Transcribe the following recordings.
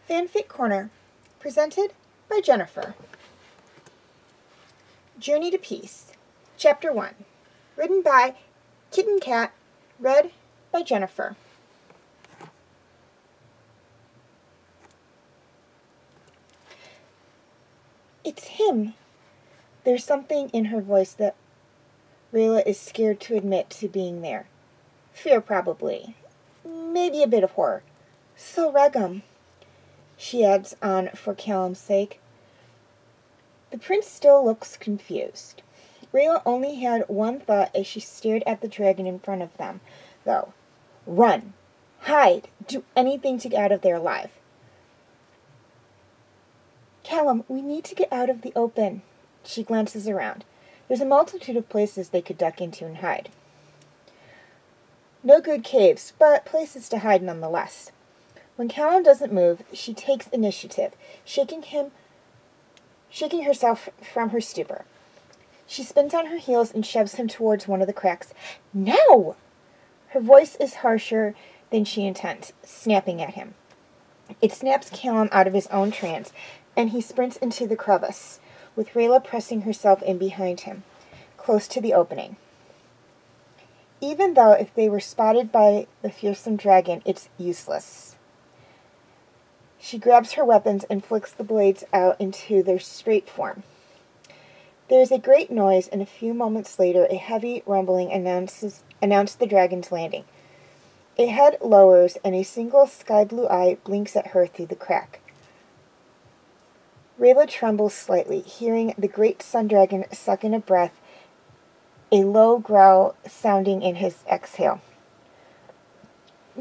Fanfic Corner, presented by Jennifer. Journey to Peace, Chapter 1, written by Kitten Cat, read by Jennifer. It's him. There's something in her voice that Rayla is scared to admit to being there. Fear, probably. Maybe a bit of horror. So Regum, she adds on for Callum's sake. The prince still looks confused. Rayla only had one thought as she stared at the dragon in front of them, though. Run! Hide! Do anything to get out of there alive. Callum, we need to get out of the open. She glances around. There's a multitude of places they could duck into and hide. No good caves, but places to hide nonetheless. When Callum doesn't move, she takes initiative, shaking herself from her stupor. She spins on her heels and shoves him towards one of the cracks. No! Her voice is harsher than she intends, snapping at him. It snaps Callum out of his own trance, and he sprints into the crevice, with Rayla pressing herself in behind him, close to the opening. Even though if they were spotted by the fearsome dragon, it's useless. She grabs her weapons and flicks the blades out into their straight form. There is a great noise, and a few moments later, a heavy rumbling announced the dragon's landing. A head lowers, and a single sky-blue eye blinks at her through the crack. Rayla trembles slightly, hearing the great sun dragon suck in a breath, a low growl sounding in his exhale.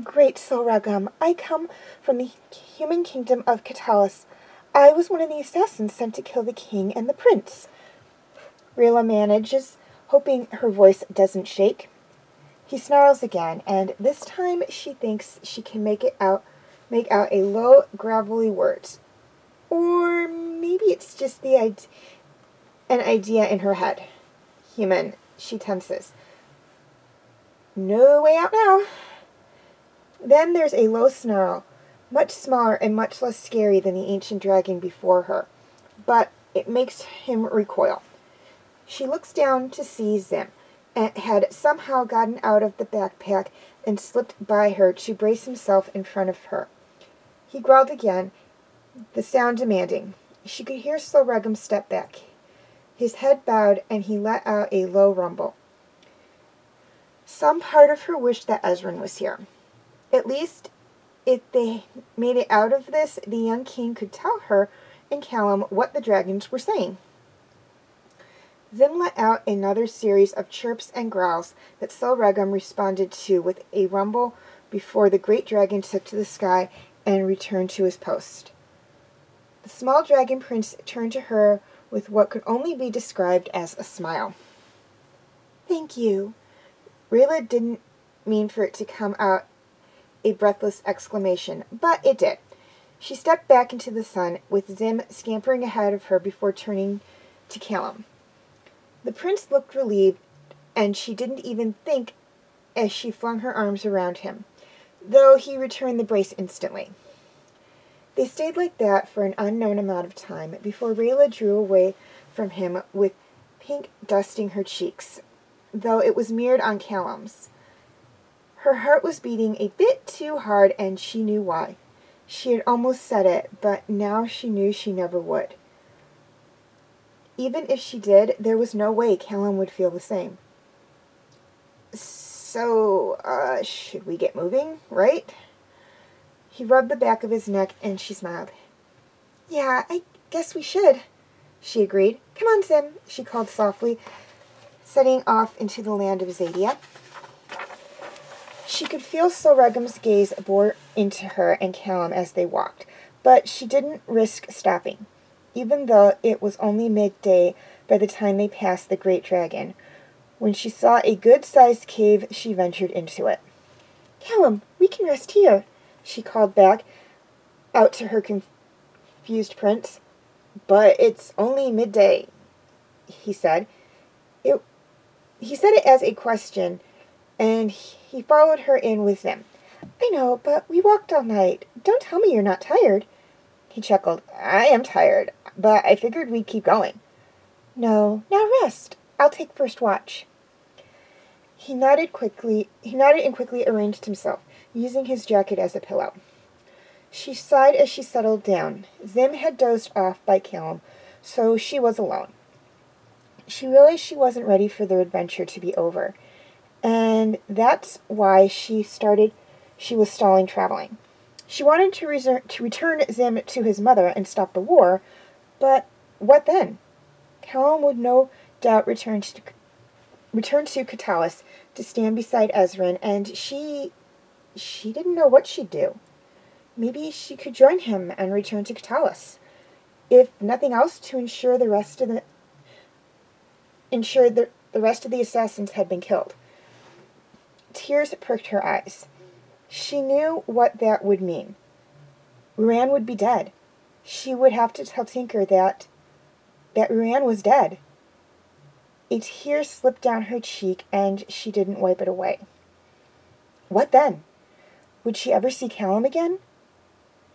Great Solragum, I come from the human kingdom of Catalus. I was one of the assassins sent to kill the king and the prince. Rayla manages, hoping her voice doesn't shake. He snarls again, and this time she thinks she can make out a low, gravelly words. Or maybe it's just an idea in her head. Human, she tenses. No way out now. Then there's a low snarl, much smaller and much less scary than the ancient dragon before her, but it makes him recoil. She looks down to see Zim, and had somehow gotten out of the backpack and slipped by her to brace himself in front of her. He growled again, the sound demanding. She could hear Solregum step back. His head bowed, and he let out a low rumble. Some part of her wished that Ezran was here. At least, if they made it out of this, the young king could tell her and Callum what the dragons were saying. Zim let out another series of chirps and growls that Solregum responded to with a rumble before the great dragon took to the sky and returned to his post. The small dragon prince turned to her with what could only be described as a smile. Thank you. Rayla didn't mean for it to come out a breathless exclamation, but it did. She stepped back into the sun, with Zim scampering ahead of her before turning to Callum. The prince looked relieved, and she didn't even think as she flung her arms around him, though he returned the brace instantly. They stayed like that for an unknown amount of time before Rayla drew away from him with pink dusting her cheeks, though it was mirrored on Callum's. Her heart was beating a bit too hard, and she knew why. She had almost said it, but now she knew she never would. Even if she did, there was no way Callum would feel the same. So, should we get moving, right? He rubbed the back of his neck, and she smiled. Yeah, I guess we should, she agreed. Come on, Zim, she called softly, setting off into the land of Zadia. She could feel Solregum's gaze bore into her and Callum as they walked, but she didn't risk stopping, even though it was only midday by the time they passed the great dragon. When she saw a good-sized cave, she ventured into it. Callum, we can rest here, she called back out to her confused prince. But it's only midday, he said. He said it as a question, and he followed her in with them. I know, but we walked all night. Don't tell me you're not tired. He chuckled. I am tired, but I figured we'd keep going. No, now rest. I'll take first watch. He nodded and quickly arranged himself, using his jacket as a pillow. She sighed as she settled down. Zim had dozed off by Callum, so she was alone. She realized she wasn't ready for their adventure to be over, and that's why she was stalling traveling. She wanted to return Zim to his mother and stop the war, but what then? Callum would no doubt return to Katalis to stand beside Ezran, and she didn't know what she'd do. Maybe she could join him and return to Katalis, if nothing else, to ensure the rest of the assassins had been killed. Tears pricked her eyes. She knew what that would mean. Ruan would be dead. She would have to tell Tinker that Ruan was dead. A tear slipped down her cheek, and she didn't wipe it away. What then? Would she ever see Callum again?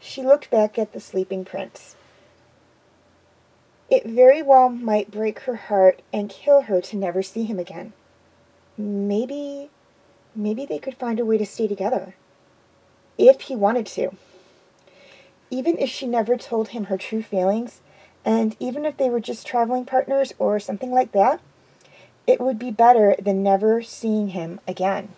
She looked back at the sleeping prince. It very well might break her heart and kill her to never see him again. Maybe they could find a way to stay together. If he wanted to. Even if she never told him her true feelings, and even if they were just traveling partners or something like that, it would be better than never seeing him again.